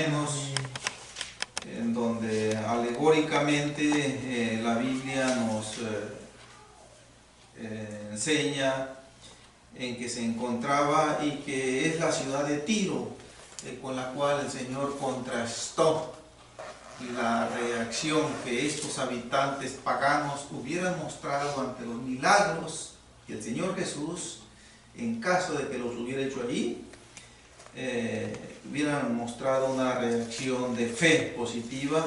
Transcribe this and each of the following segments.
menos, en donde alegóricamente la Biblia nos enseña en que se encontraba y que es la ciudad de Tiro, con la cual el Señor contrastó la reacción que estos habitantes paganos hubieran mostrado ante los milagros que el Señor Jesús, en caso de que los hubiera hecho allí, hubieran mostrado una reacción de fe positiva,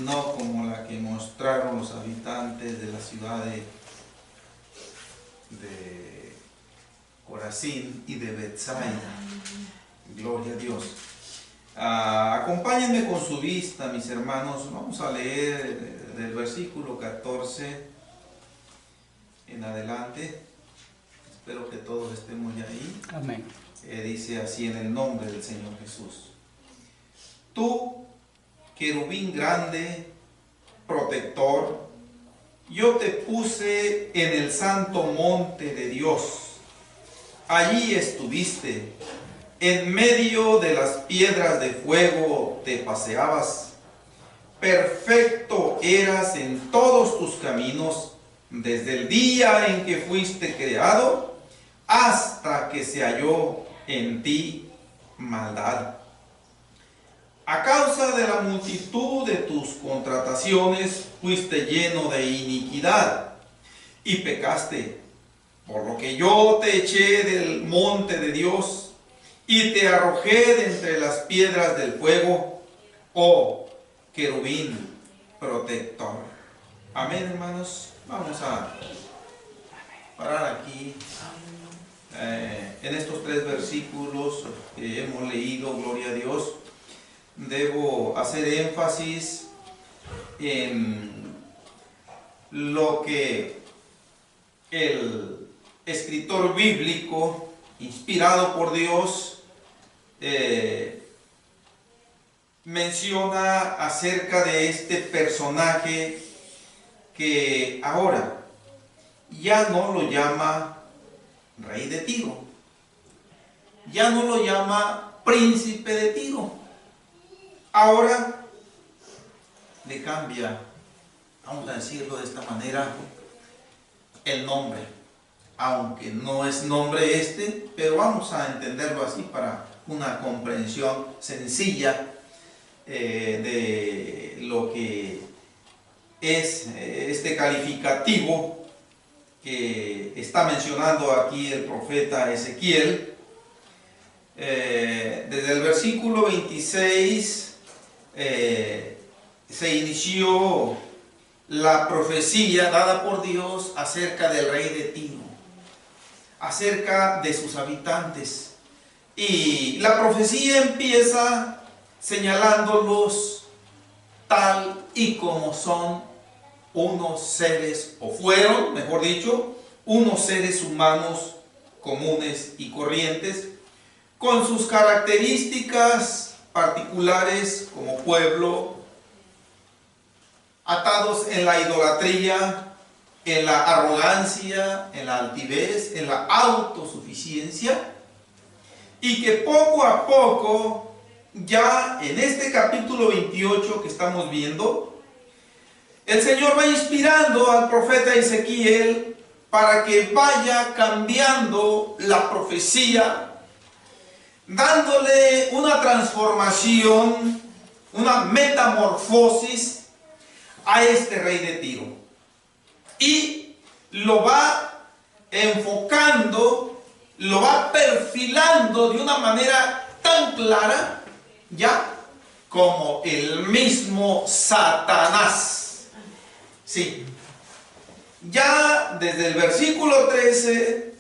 no como la que mostraron los habitantes de la ciudad de Corazín y de Betsaida. Gloria a Dios. Acompáñenme con su vista, mis hermanos. Vamos a leer del versículo 14 en adelante. Espero que todos estemos ya ahí. Amén. Dice así en el nombre del Señor Jesús. Tú, querubín grande, protector, yo te puse en el santo monte de Dios. Allí estuviste. En medio de las piedras de fuego te paseabas. Perfecto eras en todos tus caminos, desde el día en que fuiste creado, hasta que se halló en ti maldad. A causa de la multitud de tus contrataciones, fuiste lleno de iniquidad y pecaste, por lo que yo te eché del monte de Dios y te arrojé de entre las piedras del fuego, oh querubín protector. Amén, hermanos. Vamos a parar aquí en estos 3 versículos que hemos leído. Gloria a Dios. Debo hacer énfasis en lo que el escritor bíblico, inspirado por Dios, menciona acerca de este personaje que ahora ya no lo llama rey de Tiro, ya no lo llama príncipe de Tiro, ahora le cambia, vamos a decirlo de esta manera, el nombre, aunque no es nombre este, pero vamos a entenderlo así para una comprensión sencilla de lo que es este calificativo que está mencionando aquí el profeta Ezequiel. Desde el versículo 26 se inició la profecía dada por Dios acerca del rey de Tiro, acerca de sus habitantes. Y la profecía empieza señalándolos tal y como son unos seres, o fueron, mejor dicho, unos seres humanos comunes y corrientes, con sus características particulares como pueblo, atados en la idolatría, en la arrogancia, en la altivez, en la autosuficiencia, y que poco a poco, ya en este capítulo 28 que estamos viendo, el Señor va inspirando al profeta Ezequiel para que vaya cambiando la profecía, dándole una transformación, una metamorfosis a este rey de Tiro. Y lo va enfocando, lo va perfilando de una manera tan clara, ya, como el mismo Satanás. Sí. Ya desde el versículo 13,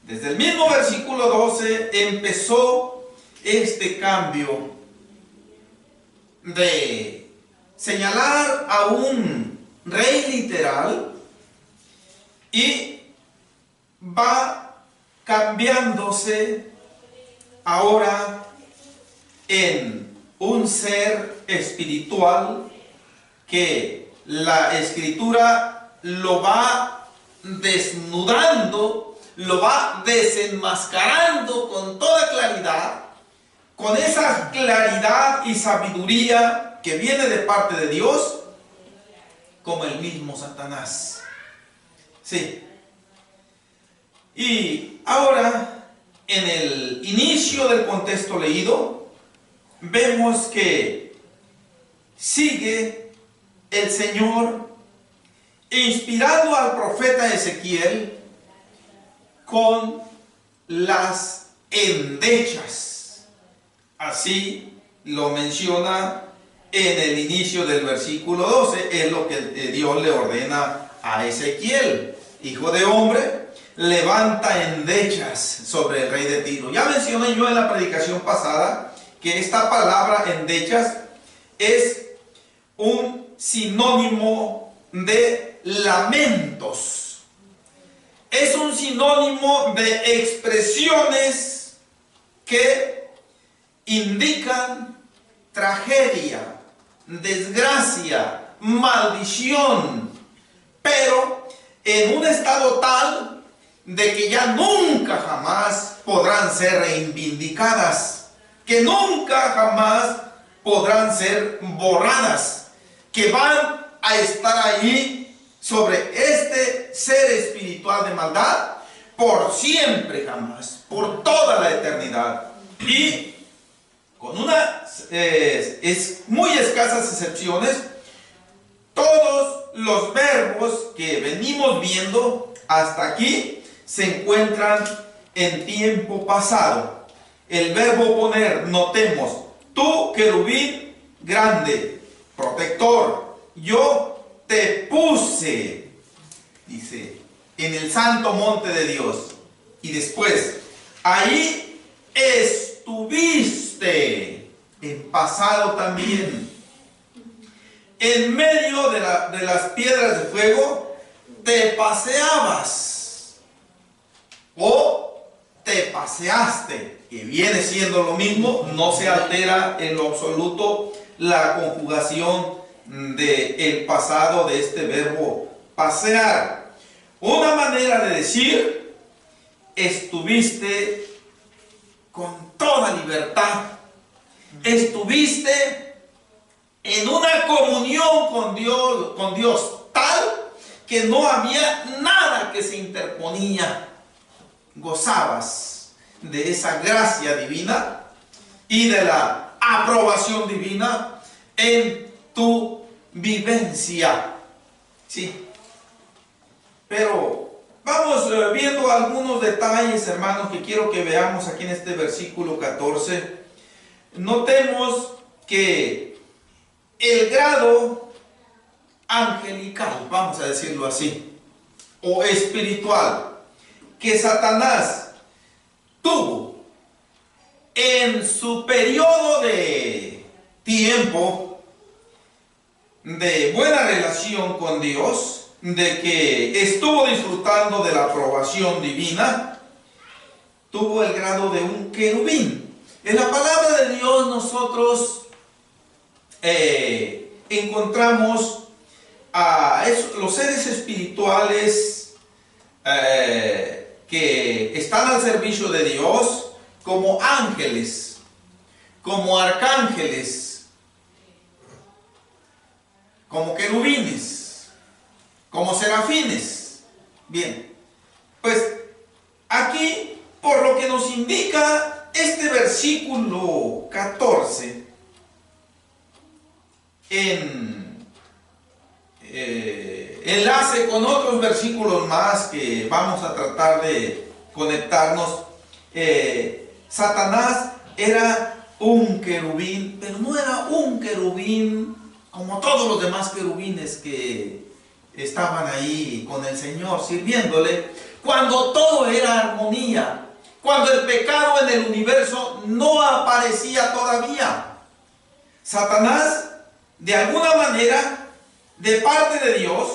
desde el mismo versículo 12, empezó este cambio de señalar a un rey literal y va cambiándose ahora en un ser espiritual que la Escritura lo va desnudando, lo va desenmascarando con toda claridad, con con esa claridad y sabiduría que viene de parte de Dios, como el mismo Satanás. Sí. Y ahora, en el inicio del contexto leído, vemos que sigue el Señor inspirando al profeta Ezequiel con las endechas. Así lo menciona en el inicio del versículo 12. Es lo que Dios le ordena a Ezequiel: hijo de hombre, levanta endechas sobre el rey de Tiro. Ya mencioné yo en la predicación pasada que esta palabra endechas es un sinónimo de lamentos. Es un sinónimo de expresiones que indican tragedia, desgracia, maldición, pero en un estado tal de que ya nunca jamás podrán ser reivindicadas, que nunca jamás podrán ser borradas, que van a estar allí sobre este ser espiritual de maldad por siempre jamás, por toda la eternidad. Y con unas muy escasas excepciones, todos los verbos que venimos viendo hasta aquí se encuentran en tiempo pasado. El verbo poner, notemos: tú, querubín grande, protector, yo te puse, dice, en el santo monte de Dios. Y después, ahí estuviste, en pasado también. En medio de las piedras de fuego, te paseabas, o te paseaste, que viene siendo lo mismo. No se altera en lo absoluto la conjugación del pasado de este verbo pasear. Una manera de decir: estuviste con toda libertad, estuviste en una comunión con Dios tal que no había nada que se interponía. Gozabas de esa gracia divina y de la aprobación divina en tu vivencia. Sí. Pero vamos viendo algunos detalles, hermanos, que quiero que veamos aquí en este versículo 14. Notemos que el grado angelical, vamos a decirlo así, o espiritual, que Satanás tuvo en su periodo de tiempo de buena relación con Dios, de que estuvo disfrutando de la aprobación divina, tuvo el grado de un querubín. En la palabra de Dios nosotros encontramos a los seres espirituales que están al servicio de Dios como ángeles, como arcángeles, como querubines, como serafines. Bien, pues aquí, por lo que nos indica este versículo 14, en enlace con otros versículos más que vamos a tratar de conectarnos, Satanás era un querubín, pero no era un querubín como todos los demás querubines que estaban ahí con el Señor sirviéndole, cuando todo era armonía, cuando el pecado en el universo no aparecía todavía. Satanás, de alguna manera, de parte de Dios,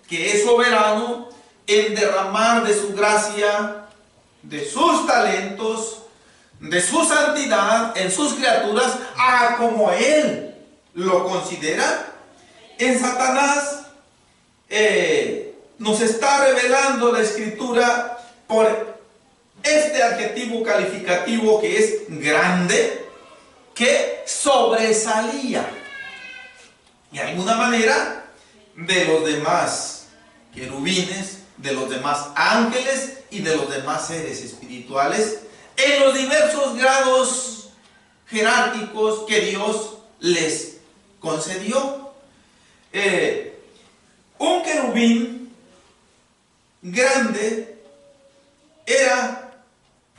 que es soberano en derramar de su gracia, de sus talentos, de su santidad en sus criaturas, a como Él lo considera, en Satanás nos está revelando la Escritura por este adjetivo calificativo que es grande que sobresalía de alguna manera de los demás querubines, de los demás ángeles y de los demás seres espirituales en los diversos grados jerárquicos que Dios les concedió. Un querubín grande era,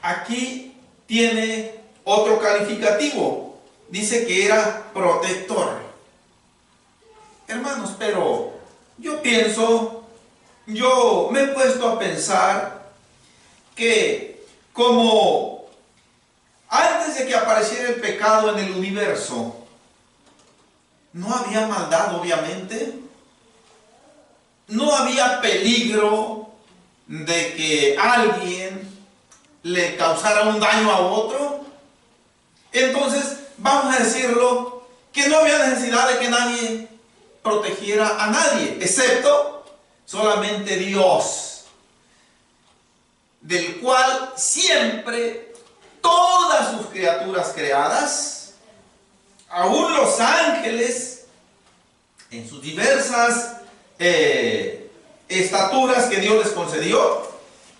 aquí tiene otro calificativo, dice que era protector. Hermanos, pero yo me he puesto a pensar que como antes de que apareciera el pecado en el universo, no había maldad, obviamente, no había peligro de que alguien le causara un daño a otro. Entonces, vamos a decirlo, que no había necesidad de que nadie protegiera a nadie, excepto solamente Dios, del cual siempre todas sus criaturas creadas, aún los ángeles, en sus diversas estaturas que Dios les concedió,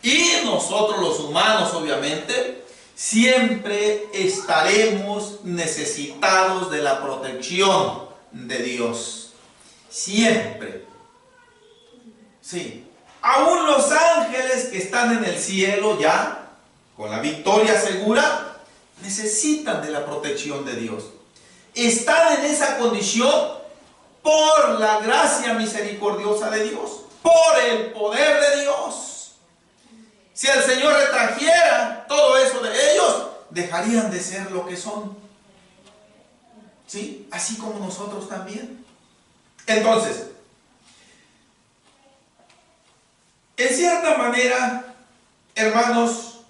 y nosotros los humanos, obviamente, siempre estaremos necesitados de la protección de Dios. Siempre. Sí. Aún los ángeles que están en el cielo ya, con la victoria segura, necesitan de la protección de Dios. Están en esa condición por la gracia misericordiosa de Dios, por el poder de Dios. Si el Señor retrajera todo eso de ellos, dejarían de ser lo que son. ¿Sí? Así como nosotros también. Entonces, en cierta manera, hermanos,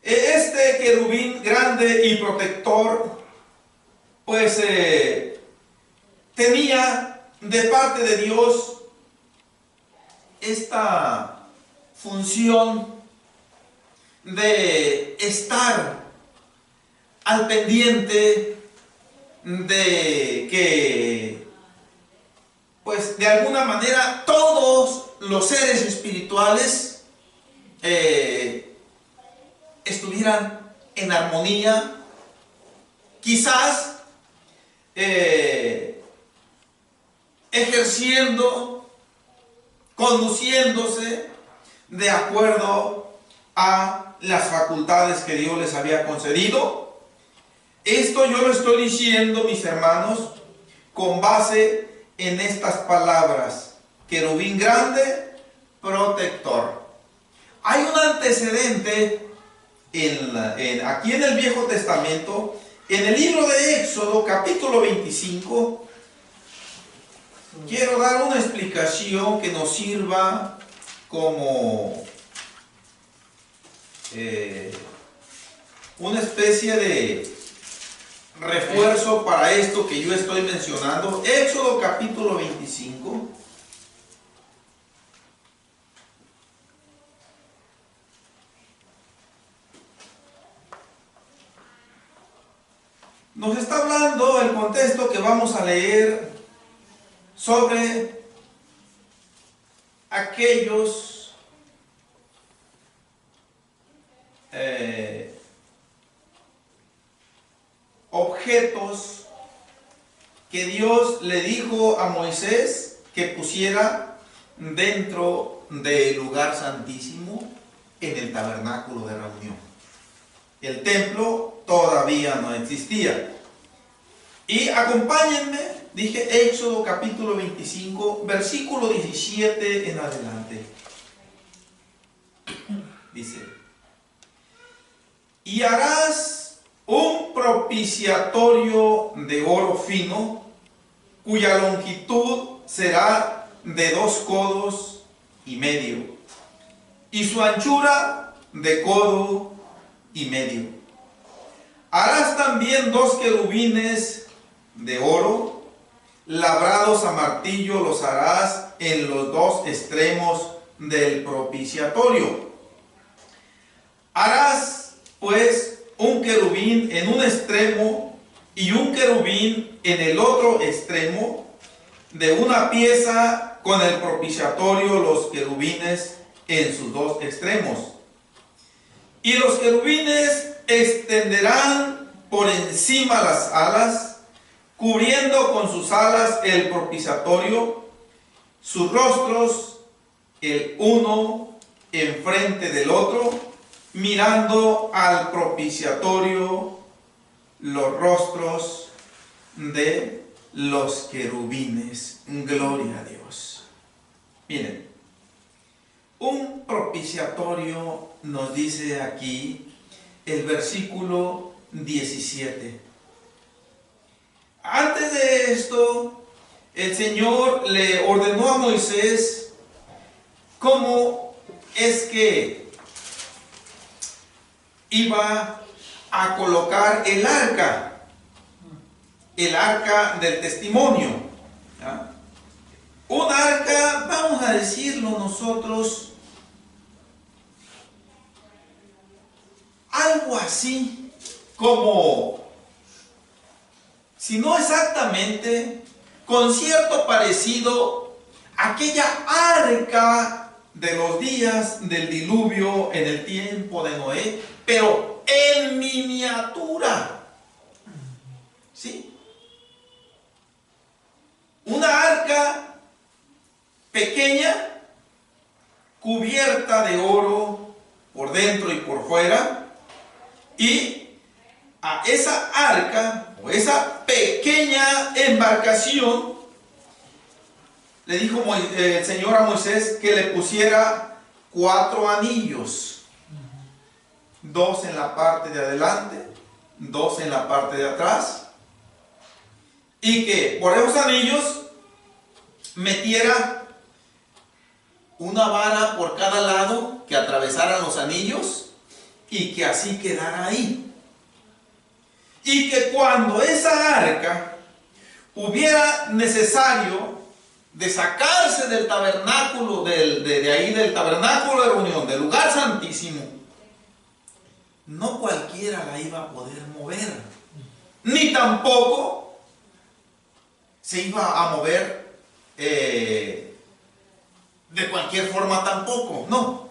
este querubín grande y protector, pues tenía de parte de Dios esta función de estar al pendiente de que, pues de alguna manera, todos los seres espirituales estuvieran en armonía, quizás ejerciendo, conduciéndose de acuerdo a las facultades que Dios les había concedido. Esto yo lo estoy diciendo, mis hermanos, con base en estas palabras: querubín grande, protector. Hay un antecedente aquí en el Viejo Testamento, en el libro de Éxodo, capítulo 25. Quiero dar una explicación que nos sirva como una especie de refuerzo para esto que yo estoy mencionando. Éxodo capítulo 25. Nos está hablando el contexto que vamos a leer sobre aquellos objetos que Dios le dijo a Moisés que pusiera dentro del lugar santísimo en el tabernáculo de reunión. El templo todavía no existía. Y acompáñenme, dije Éxodo capítulo 25, versículo 17 en adelante. Dice: y harás un propiciatorio de oro fino, cuya longitud será de 2 codos y medio, y su anchura de codo y medio. Harás también 2 querubines de oro, labrados a martillo, los harás en los 2 extremos del propiciatorio. Harás pues un querubín en un extremo y un querubín en el otro extremo, de una pieza con el propiciatorio, los querubines en sus dos extremos. Y los querubines extenderán por encima las alas, cubriendo con sus alas el propiciatorio, sus rostros, el uno enfrente del otro, mirando al propiciatorio, los rostros de los querubines. Gloria a Dios. Miren, un propiciatorio nos dice aquí el versículo 17. Antes de esto, el Señor le ordenó a Moisés cómo es que iba a colocar el arca del testimonio. ¿Ya? Un arca, vamos a decirlo nosotros, algo así como, si no exactamente, con cierto parecido, aquella arca de los días del diluvio en el tiempo de Noé, pero en miniatura. ¿Sí? Una arca pequeña, cubierta de oro por dentro y por fuera, y a esa arca o esa pequeña embarcación le dijo el Señor a Moisés que le pusiera 4 anillos, 2 en la parte de adelante, 2 en la parte de atrás, y que por esos anillos metiera una vara por cada lado que atravesaran los anillos y que así quedara ahí. Y que cuando esa arca hubiera necesario de sacarse del tabernáculo, de ahí del tabernáculo de reunión, del lugar santísimo, no cualquiera la iba a poder mover, ni tampoco se iba a mover de cualquier forma tampoco, no.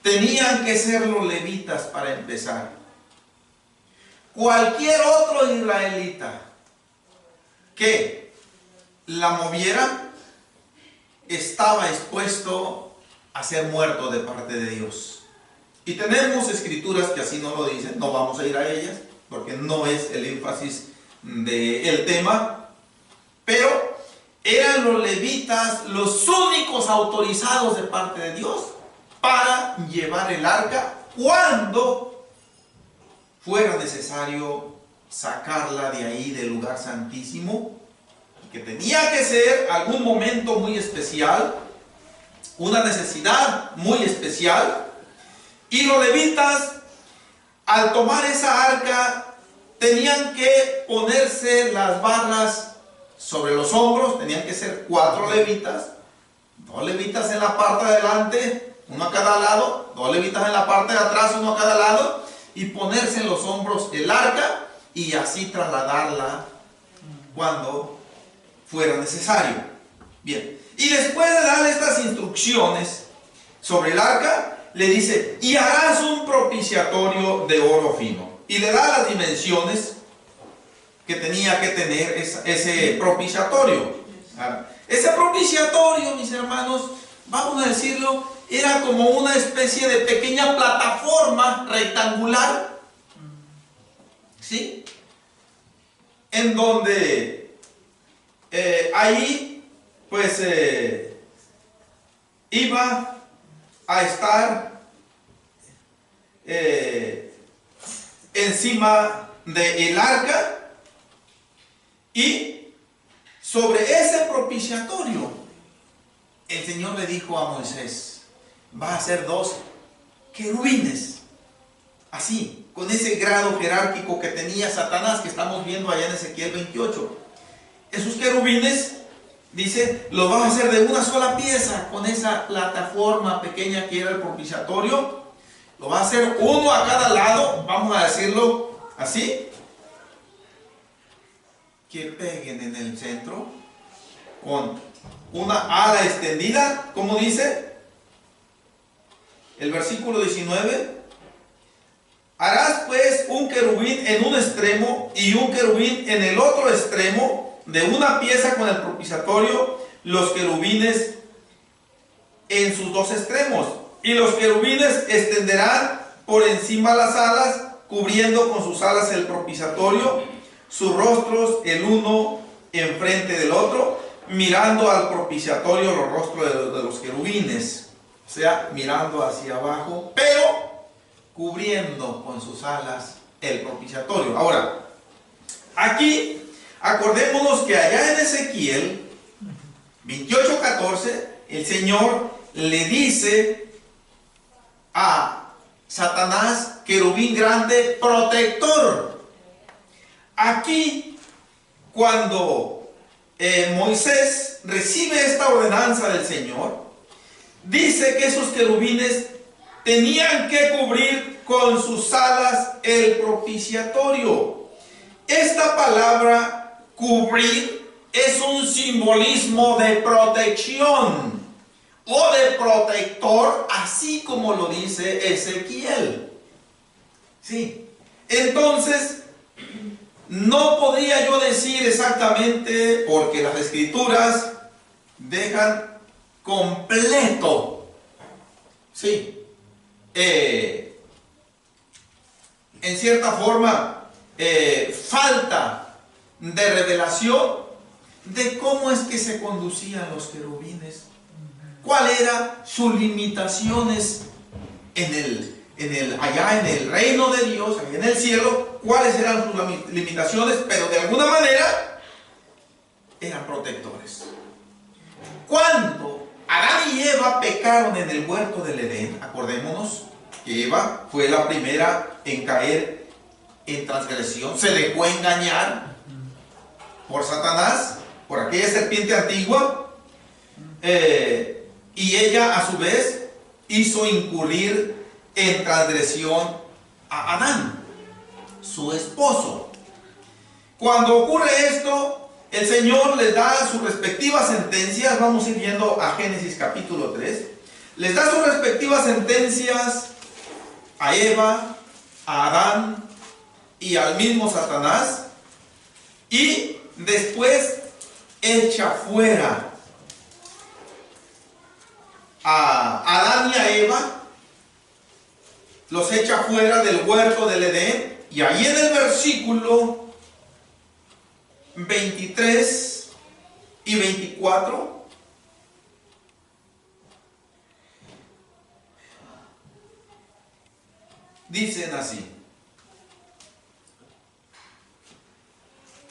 Tenían que ser los levitas para empezar. Cualquier otro israelita que la moviera estaba expuesto a ser muerto de parte de Dios. Y tenemos escrituras que así no lo dicen, no vamos a ir a ellas, porque no es el énfasis del tema, pero eran los levitas los únicos autorizados de parte de Dios para llevar el arca cuando fuera necesario sacarla de ahí del lugar santísimo, que tenía que ser algún momento muy especial, una necesidad muy especial, y los levitas al tomar esa arca tenían que ponerse las barras sobre los hombros, tenían que ser 4 levitas, 2 levitas en la parte de adelante, uno a cada lado, 2 levitas en la parte de atrás, uno a cada lado, y ponerse en los hombros el arca y así trasladarla cuando fuera necesario. Bien, y después de darle estas instrucciones sobre el arca, le dice, y harás un propiciatorio de oro fino. Y le da las dimensiones que tenía que tener ese propiciatorio. Ese propiciatorio, mis hermanos, vamos a decirlo, era como una especie de pequeña plataforma rectangular, ¿sí? En donde ahí pues iba a estar encima del arca, y sobre ese propiciatorio el Señor le dijo a Moisés, va a ser 2 querubines, así, con ese grado jerárquico que tenía Satanás, que estamos viendo allá en Ezequiel 28. Esos querubines, dice, los vas a hacer de una sola pieza, con esa plataforma pequeña que era el propiciatorio. Lo vas a hacer uno a cada lado, vamos a decirlo así. que peguen en el centro con una ala extendida, ¿cómo dice? El versículo 19. Harás pues un querubín en un extremo y un querubín en el otro extremo de una pieza con el propiciatorio, los querubines en sus dos extremos. Y los querubines extenderán por encima las alas, cubriendo con sus alas el propiciatorio, sus rostros el uno enfrente del otro, mirando al propiciatorio los rostros de los querubines. O sea, mirando hacia abajo, pero cubriendo con sus alas el propiciatorio. Ahora, aquí, acordémonos que allá en Ezequiel 28:14, el Señor le dice a Satanás, querubín grande, protector. Aquí, cuando Moisés recibe esta ordenanza del Señor, dice que esos querubines tenían que cubrir con sus alas el propiciatorio. Esta palabra cubrir es un simbolismo de protección o de protector, así como lo dice Ezequiel. Sí. Entonces, no podría yo decir exactamente, porque las escrituras dejan completo, sí, en cierta forma, falta de revelación de cómo es que se conducían los querubines, cuáles eran sus limitaciones allá en el reino de Dios, allá en el cielo, cuáles eran sus limitaciones, pero de alguna manera eran protectores. Cuando Adán y Eva pecaron en el huerto del Edén, acordémonos que Eva fue la primera en caer en transgresión, se dejó engañar por Satanás, por aquella serpiente antigua, y ella a su vez hizo incurrir en transgresión a Adán, su esposo. Cuando ocurre esto, el Señor les da sus respectivas sentencias. Vamos a ir viendo a Génesis capítulo 3. Les da sus respectivas sentencias a Eva, a Adán y al mismo Satanás, y después echa fuera a Adán y a Eva, los echa fuera del huerto del Edén, y ahí en el versículo 23 y 24 dicen así: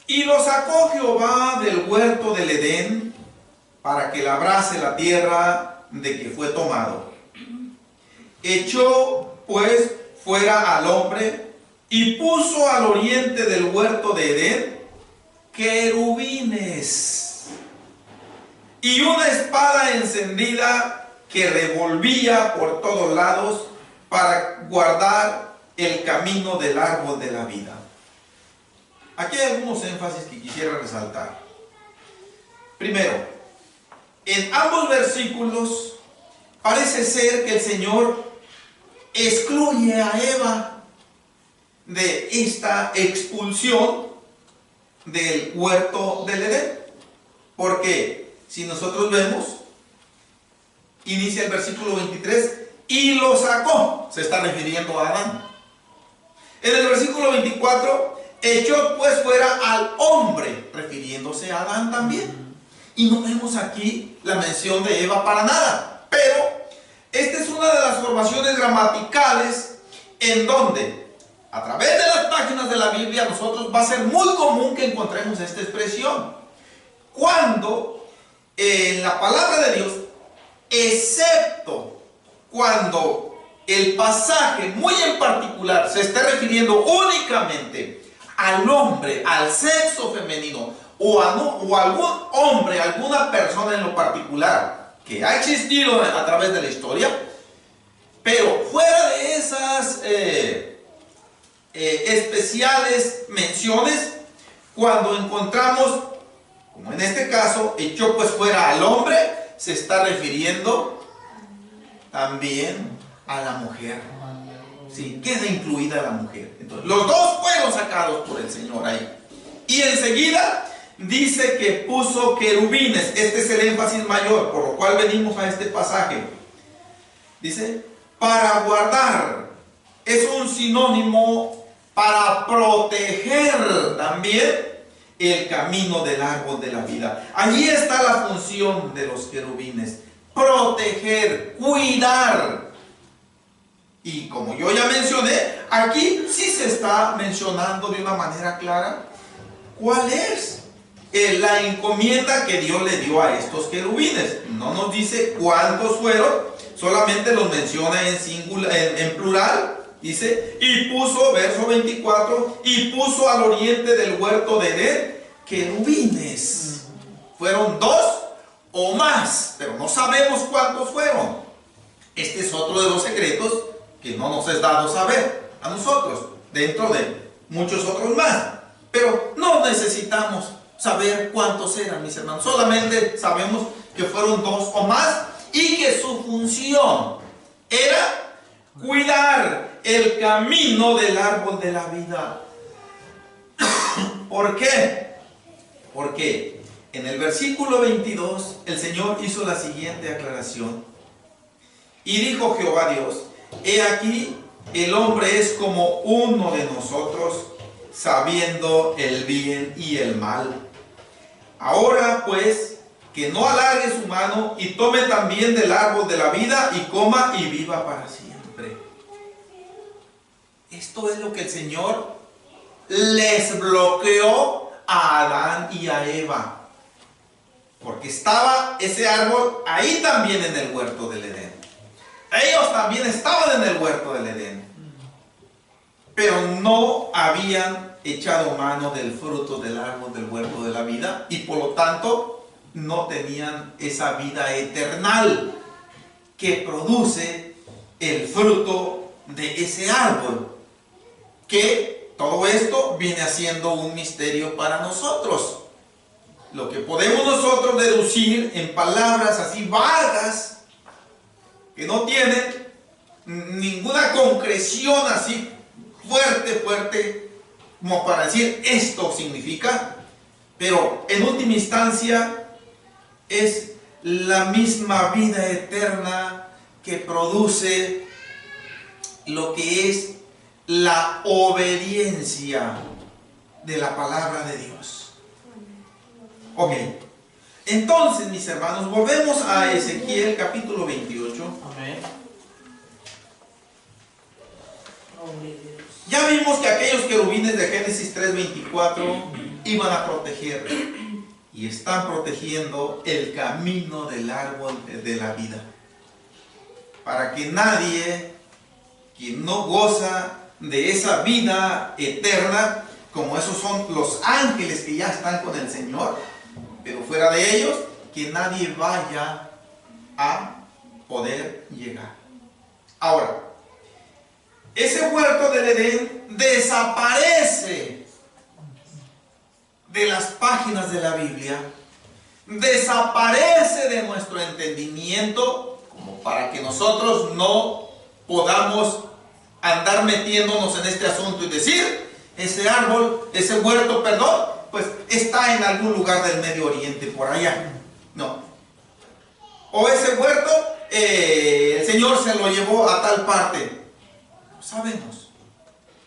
y lo sacó Jehová del huerto del Edén para que labrase la tierra de que fue tomado. Echó pues fuera al hombre y puso al oriente del huerto de Edén querubines y una espada encendida que revolvía por todos lados para guardar el camino del árbol de la vida. Aquí hay algunos énfasis que quisiera resaltar. Primero, en ambos versículos parece ser que el Señor excluye a Eva de esta expulsión del huerto del Edén. Porque si nosotros vemos, inicia el versículo 23, y lo sacó, se está refiriendo a Adán. En el versículo 24, echó pues fuera al hombre, refiriéndose a Adán también. Y no vemos aquí la mención de Eva para nada. Pero esta es una de las formaciones gramaticales en donde, a través de las páginas de la Biblia, nosotros va a ser muy común que encontremos esta expresión. Cuando en la palabra de Dios, excepto cuando el pasaje muy en particular se esté refiriendo únicamente al hombre, al sexo femenino, o algún hombre, alguna persona en lo particular que ha existido a través de la historia, pero fuera de esas especiales menciones, Cuando encontramos, como en este caso, echó pues fuera al hombre, se está refiriendo también a la mujer. Sí, queda incluida la mujer. Entonces, los dos fueron sacados por el Señor ahí. Y enseguida dice que puso querubines. Este es el énfasis mayor, por lo cual venimos a este pasaje. Dice, para guardar. Es un sinónimo para proteger también el camino del árbol de la vida. Allí está la función de los querubines. Proteger, cuidar. Y como yo ya mencioné, aquí sí se está mencionando de una manera clara cuál es la encomienda que Dios le dio a estos querubines. No nos dice cuántos fueron, solamente los menciona en singular, en plural. Dice, y puso, verso 24, y puso al oriente del huerto de Edén querubines. Fueron 2 o más, pero no sabemos cuántos fueron. Este es otro de los secretos que no nos es dado saber a nosotros, dentro de muchos otros más. Pero no necesitamos saber cuántos eran, mis hermanos. Solamente sabemos que fueron 2 o más y que su función era cuidar el camino del árbol de la vida. ¿Por qué? Porque en el versículo 22 el Señor hizo la siguiente aclaración. Y dijo Jehová Dios, he aquí el hombre es como uno de nosotros, sabiendo el bien y el mal. Ahora pues, que no alargue su mano y tome también del árbol de la vida y coma y viva para siempre. Esto es lo que el Señor les bloqueó a Adán y a Eva. Porque estaba ese árbol ahí también en el huerto del Edén. Ellos también estaban en el huerto del Edén. Pero no habían echado mano del fruto del árbol del huerto de la vida. Y por lo tanto no tenían esa vida eternal que produce el fruto de ese árbol. Que todo esto viene haciendo un misterio para nosotros. Lo que podemos nosotros deducir en palabras así vagas, que no tienen ninguna concreción así fuerte, como para decir esto significa, pero en última instancia es la misma vida eterna que produce lo que es la obediencia de la palabra de Dios. Ok, entonces mis hermanos, volvemos a Ezequiel capítulo 28. Amén. Ya vimos que aquellos querubines de Génesis 3:24 iban a proteger y están protegiendo el camino del árbol de la vida, para que nadie que no goza de esa vida eterna, como esos son los ángeles que ya están con el Señor, pero fuera de ellos, que nadie vaya a poder llegar. Ahora, ese huerto del Edén desaparece de las páginas de la Biblia, desaparece de nuestro entendimiento, como para que nosotros no podamos andar metiéndonos en este asunto y decir, ese árbol, ese huerto, perdón, pues está en algún lugar del Medio Oriente, por allá. No. O ese huerto, el Señor se lo llevó a tal parte. No sabemos.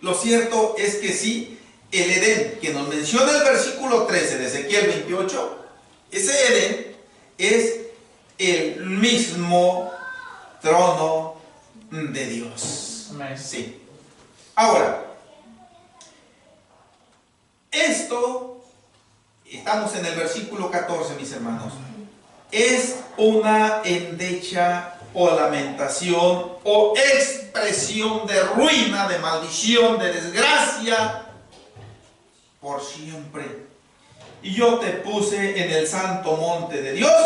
Lo cierto es que sí, el Edén, que nos menciona el versículo 13 de Ezequiel 28, ese Edén es el mismo trono de Dios. Sí. Ahora, esto, estamos en el versículo 14, mis hermanos, es una endecha o lamentación o expresión de ruina, de maldición, de desgracia por siempre. Y yo te puse en el santo monte de Dios,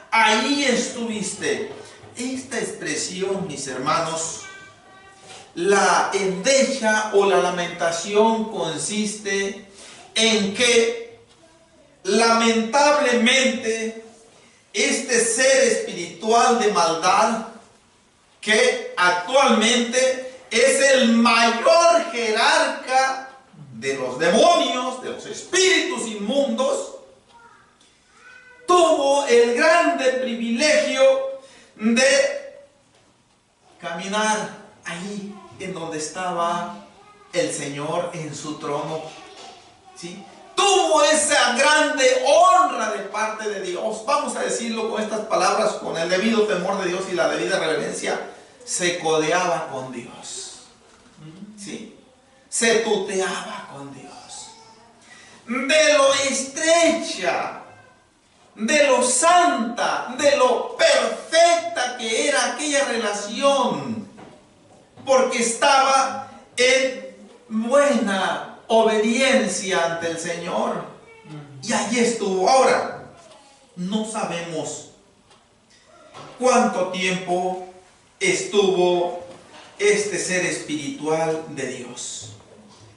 ahí estuviste. Esta expresión, mis hermanos, la endecha o la lamentación consiste en que lamentablemente este ser espiritual de maldad, que actualmente es el mayor jerarca de los demonios, de los espíritus inmundos, tuvo el grande privilegio de caminar ahí en donde estaba el Señor en su trono, ¿sí? Tuvo esa grande honra de parte de Dios. Vamos a decirlo con estas palabras, con el debido temor de Dios y la debida reverencia. Se codeaba con Dios, ¿sí? Se tuteaba con Dios. De lo estrecha, de lo santa, de lo perfecta que era aquella relación, porque estaba en buena obediencia ante el Señor, y allí estuvo. Ahora, no sabemos cuánto tiempo estuvo este ser espiritual de Dios.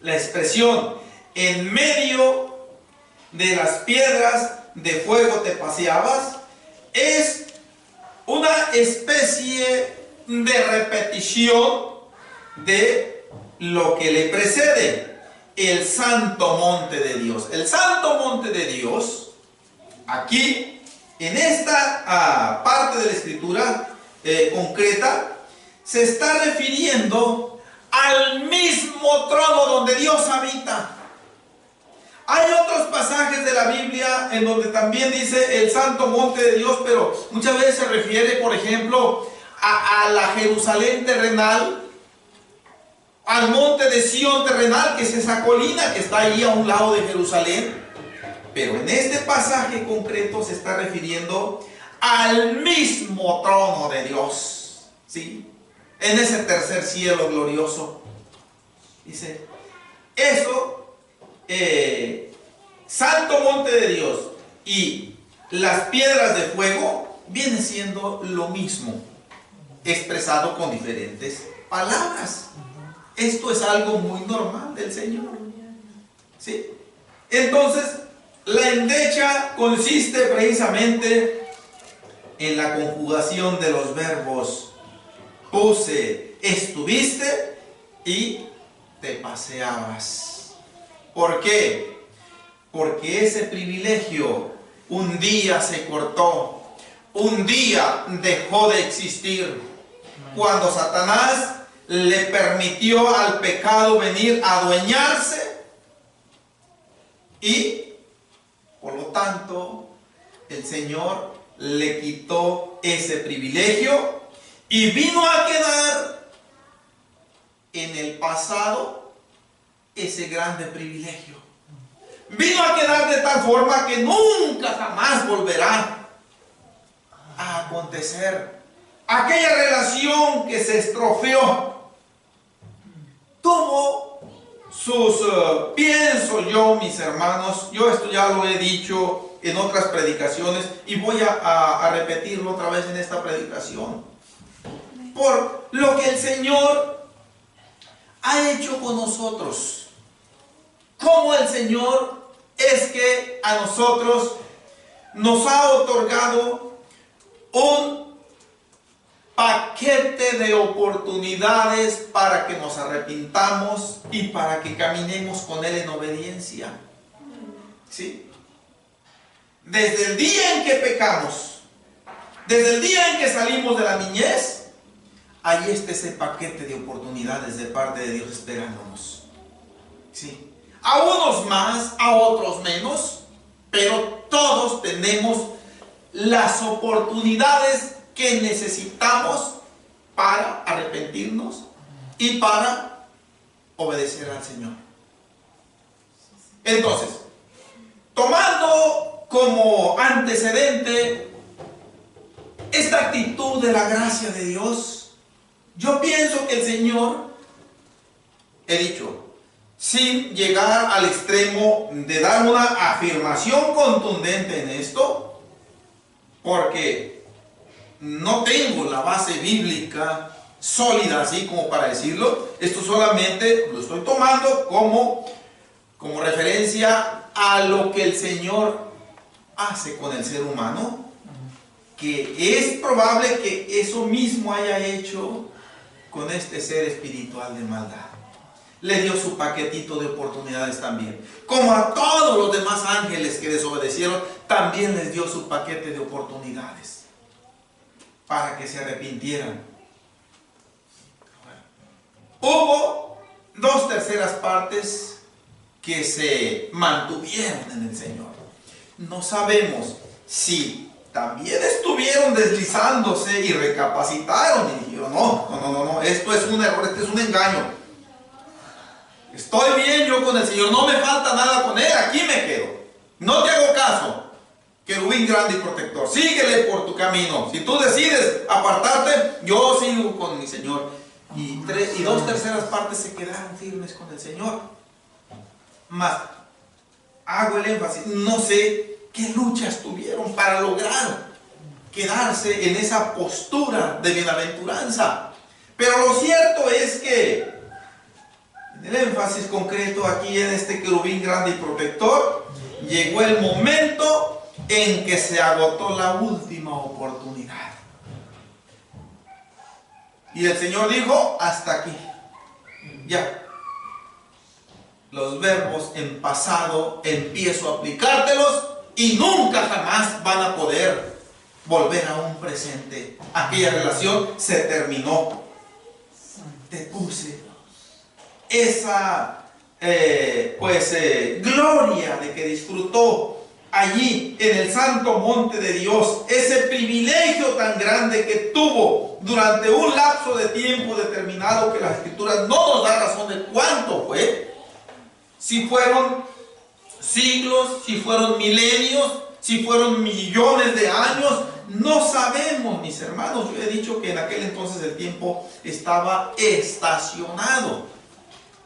La expresión en medio de las piedras de fuego te paseabas es una especie de repetición de lo que le precede, el santo monte de Dios. El santo monte de Dios, aquí en esta parte de la escritura concreta, se está refiriendo al mismo trono donde Dios habita. Hay otros pasajes de la Biblia en donde también dice el santo monte de Dios, pero muchas veces se refiere, por ejemplo, a la Jerusalén terrenal, al monte de Sión terrenal, que es esa colina que está ahí a un lado de Jerusalén. Pero en este pasaje concreto se está refiriendo al mismo trono de Dios, ¿sí? En ese tercer cielo glorioso. Dice, eso, santo monte de Dios y las piedras de fuego viene siendo lo mismo, expresado con diferentes palabras. Esto es algo muy normal del Señor, ¿sí? Entonces, la endecha consiste precisamente en la conjugación de los verbos puse, estuviste y te paseabas. ¿Por qué? Porque ese privilegio un día se cortó, un día dejó de existir, cuando Satanás le permitió al pecado venir a adueñarse, y por lo tanto el Señor le quitó ese privilegio y vino a quedar en el pasado ese grande privilegio. Vino a quedar de tal forma que nunca jamás volverá a acontecer. Aquella relación que se estropeó tuvo sus, pienso yo, mis hermanos, yo esto ya lo he dicho en otras predicaciones y voy a repetirlo otra vez en esta predicación, por lo que el Señor ha hecho con nosotros. Cómo el Señor es que a nosotros nos ha otorgado un paquete de oportunidades para que nos arrepintamos y para que caminemos con Él en obediencia, ¿sí? Desde el día en que pecamos, desde el día en que salimos de la niñez, ahí está ese paquete de oportunidades de parte de Dios esperándonos, ¿sí? A unos más, a otros menos, pero todos tenemos las oportunidades que necesitamos para arrepentirnos y para obedecer al Señor. Entonces, tomando como antecedente esta actitud de la gracia de Dios, yo pienso que el Señor, he dicho, sin llegar al extremo de dar una afirmación contundente en esto, porque no tengo la base bíblica sólida así como para decirlo. Esto solamente lo estoy tomando como como referencia a lo que el Señor hace con el ser humano, que es probable que eso mismo haya hecho con este ser espiritual de maldad. Le dio su paquetito de oportunidades también. Como a todos los demás ángeles que desobedecieron, también les dio su paquete de oportunidades para que se arrepintieran. Hubo 2/3 partes que se mantuvieron en el Señor. No sabemos si también estuvieron deslizándose y recapacitaron y dijeron, no, esto es un error, este es un engaño. Estoy bien yo con el Señor, no me falta nada con Él, aquí me quedo. No te hago caso, querubín grande y protector, síguele por tu camino. Si tú decides apartarte, yo sigo con mi Señor. Y 2/3 partes se quedaron firmes con el Señor. Más, hago el énfasis, no sé qué luchas tuvieron para lograr quedarse en esa postura de bienaventuranza. Pero lo cierto es que en el énfasis concreto aquí en este querubín grande y protector, llegó el momento en que se agotó la última oportunidad. Y el Señor dijo, hasta aquí. Ya. Los verbos en pasado empiezo a aplicártelos y nunca jamás van a poder volver a un presente. Aquella relación se terminó. Te puse esa gloria de que disfrutó allí en el santo monte de Dios, ese privilegio tan grande que tuvo durante un lapso de tiempo determinado que las Escrituras no nos da razón de cuánto fue, si fueron siglos, si fueron milenios, si fueron millones de años, no sabemos, mis hermanos. Yo he dicho que en aquel entonces el tiempo estaba estacionado,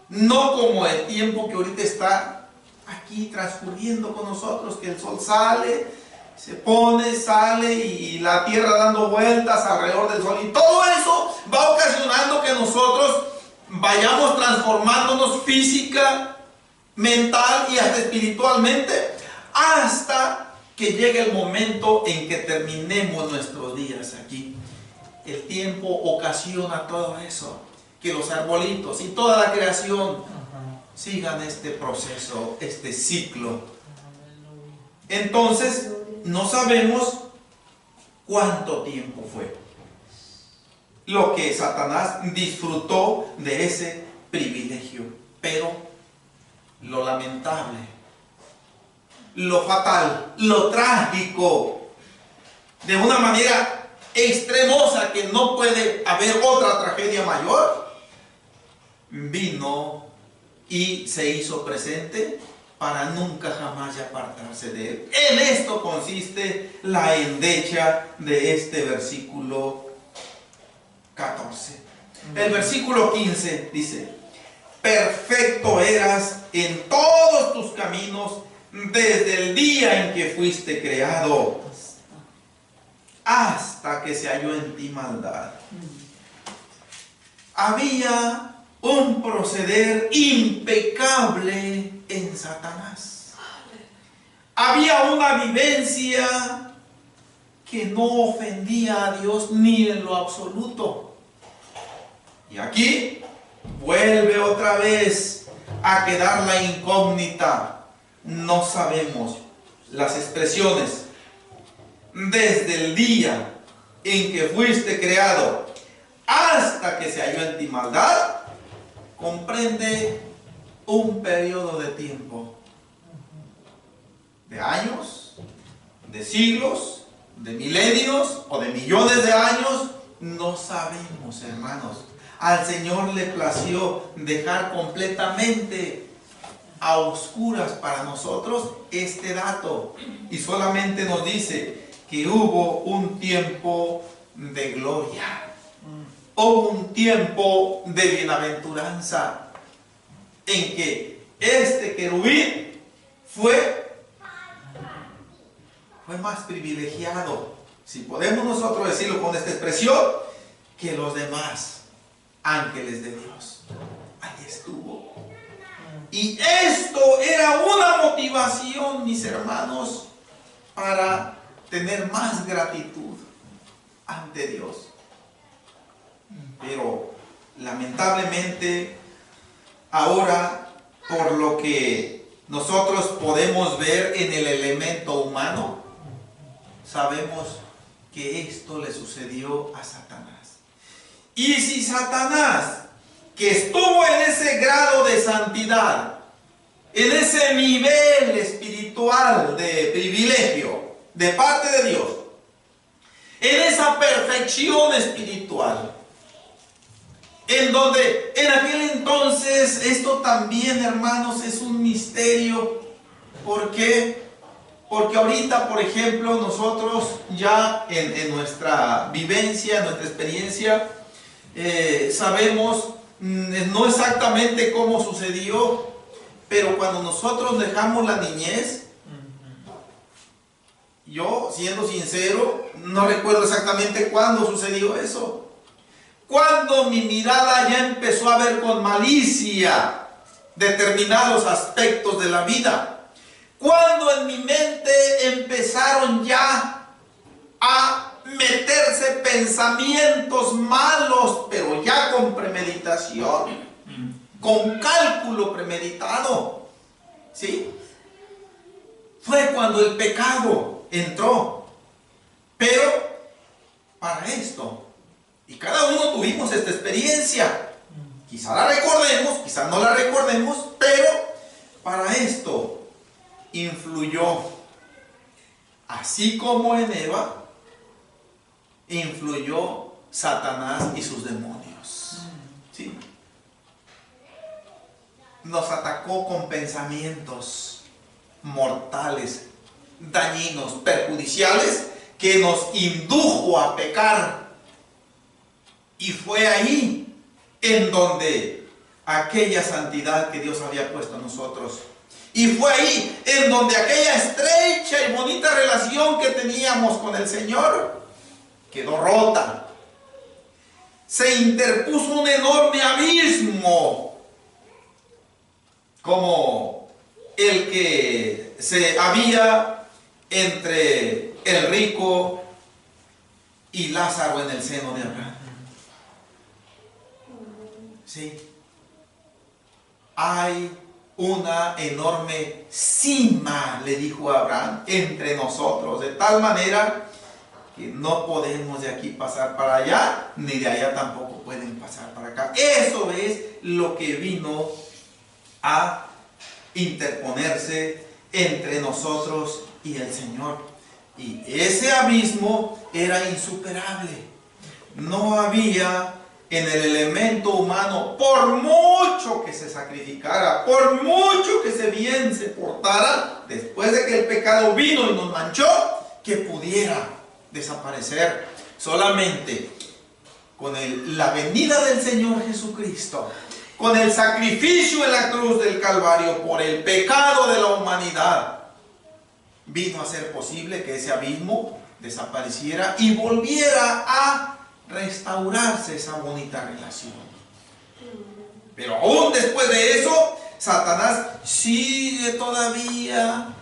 no como el tiempo que ahorita está aquí transcurriendo con nosotros, que el sol sale, se pone, sale y la tierra dando vueltas alrededor del sol, y todo eso va ocasionando que nosotros vayamos transformándonos física, mental y hasta espiritualmente, hasta que llegue el momento en que terminemos nuestros días aquí. El tiempo ocasiona todo eso, que los arbolitos y toda la creación sigan este proceso, este ciclo. Entonces, no sabemos cuánto tiempo fue lo que Satanás disfrutó de ese privilegio. Pero lo lamentable, lo fatal, lo trágico, de una manera extremosa que no puede haber otra tragedia mayor, vino y se hizo presente para nunca jamás ya apartarse de él. En esto consiste la endecha de este versículo 14. El versículo 15 dice: perfecto eras en todos tus caminos desde el día en que fuiste creado, hasta que se halló en ti maldad. Había un proceder impecable en Satanás. Había una vivencia que no ofendía a Dios ni en lo absoluto. Y aquí vuelve otra vez a quedar la incógnita. No sabemos las expresiones desde el día en que fuiste creado hasta que se halló en ti maldad. Comprende un periodo de tiempo, de años, de siglos, de milenios o de millones de años. No sabemos, hermanos. Al Señor le plació dejar completamente a oscuras para nosotros este dato, y solamente nos dice que hubo un tiempo de gloria, hubo un tiempo de bienaventuranza en que este querubín fue más privilegiado, si podemos nosotros decirlo con esta expresión, que los demás ángeles de Dios. Ahí estuvo. Y esto era una motivación, mis hermanos, para tener más gratitud ante Dios. Pero lamentablemente ahora, por lo que nosotros podemos ver en el elemento humano, sabemos que esto le sucedió a Satanás. Y si Satanás, que estuvo en ese grado de santidad, en ese nivel espiritual de privilegio de parte de Dios, en esa perfección espiritual, en donde en aquel entonces esto también, hermanos, es un misterio. ¿Por qué? Porque ahorita, por ejemplo, nosotros ya en nuestra vivencia, en nuestra experiencia, sabemos no exactamente cómo sucedió, pero cuando nosotros dejamos la niñez, yo, siendo sincero, no recuerdo exactamente cuándo sucedió eso. Cuando mi mirada ya empezó a ver con malicia determinados aspectos de la vida. Cuando en mi mente empezaron ya a meterse pensamientos malos, pero ya con premeditación, con cálculo premeditado. ¿Sí? Fue cuando el pecado entró. Pero para esto, y cada uno tuvimos esta experiencia, quizá la recordemos, quizá no la recordemos, pero para esto influyó, así como en Eva, influyó Satanás y sus demonios. ¿Sí? Nos atacó con pensamientos mortales, dañinos, perjudiciales, que nos indujo a pecar. Y fue ahí en donde aquella santidad que Dios había puesto en nosotros, y fue ahí en donde aquella estrecha y bonita relación que teníamos con el Señor quedó rota. Se interpuso un enorme abismo, como el que se había entre el rico y Lázaro en el seno de Abraham. Sí. Hay una enorme cima, le dijo Abraham, entre nosotros, de tal manera que no podemos de aquí pasar para allá, ni de allá tampoco pueden pasar para acá. Eso es lo que vino a interponerse entre nosotros y el Señor. Y ese abismo era insuperable. No había en el elemento humano, por mucho que se sacrificara, por mucho que se bien se portara, después de que el pecado vino y nos manchó, que pudiera desaparecer. Solamente con la venida del Señor Jesucristo, con el sacrificio en la cruz del Calvario por el pecado de la humanidad, vino a ser posible que ese abismo desapareciera y volviera a restaurarse esa bonita relación. Pero aún después de eso, Satanás sigue todavía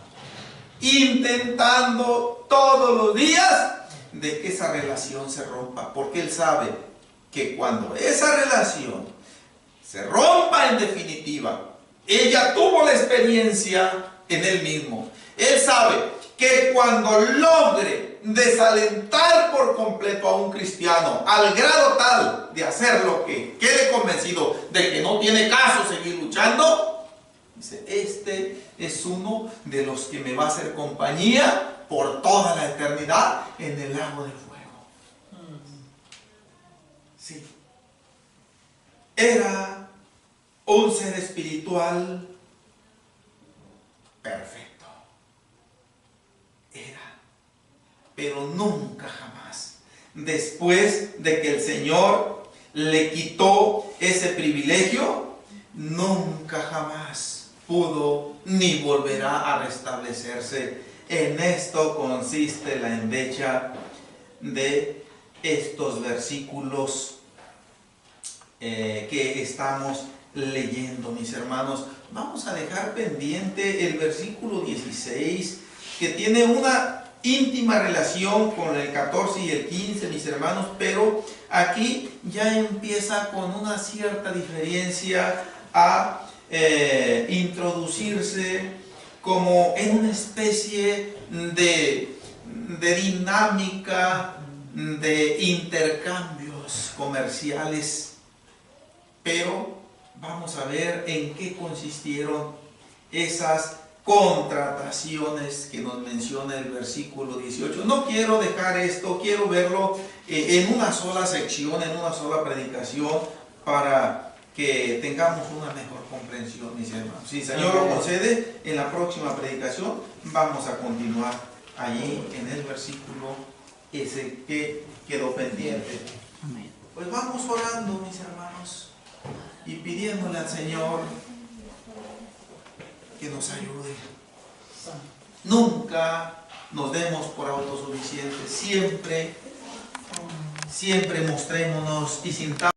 intentando todos los días de que esa relación se rompa, porque él sabe que cuando esa relación se rompa en definitiva, ella tuvo la experiencia en él mismo. Él sabe que cuando logre desalentar por completo a un cristiano al grado tal de hacer lo que quede convencido de que no tiene caso seguir luchando, dice, este es uno de los que me va a hacer compañía por toda la eternidad en el lago de fuego. Sí. Era un ser espiritual perfecto. Pero nunca jamás, después de que el Señor le quitó ese privilegio, nunca jamás pudo ni volverá a restablecerse. En esto consiste la endecha de estos versículos que estamos leyendo, mis hermanos. vamos a dejar pendiente el versículo 16, que tiene una íntima relación con el 14 y el 15, mis hermanos, pero aquí ya empieza con una cierta diferencia a introducirse como en una especie de dinámica de intercambios comerciales. Pero vamos a ver en qué consistieron esas contrataciones que nos menciona el versículo 18. No quiero dejar esto, quiero verlo en una sola sección, en una sola predicación, para que tengamos una mejor comprensión, mis hermanos. Si el Señor lo concede, en la próxima predicación vamos a continuar allí en el versículo ese que quedó pendiente. Pues vamos orando, mis hermanos, y pidiéndole al Señor que nos ayude. Nunca nos demos por autosuficientes, siempre mostrémonos y sintamos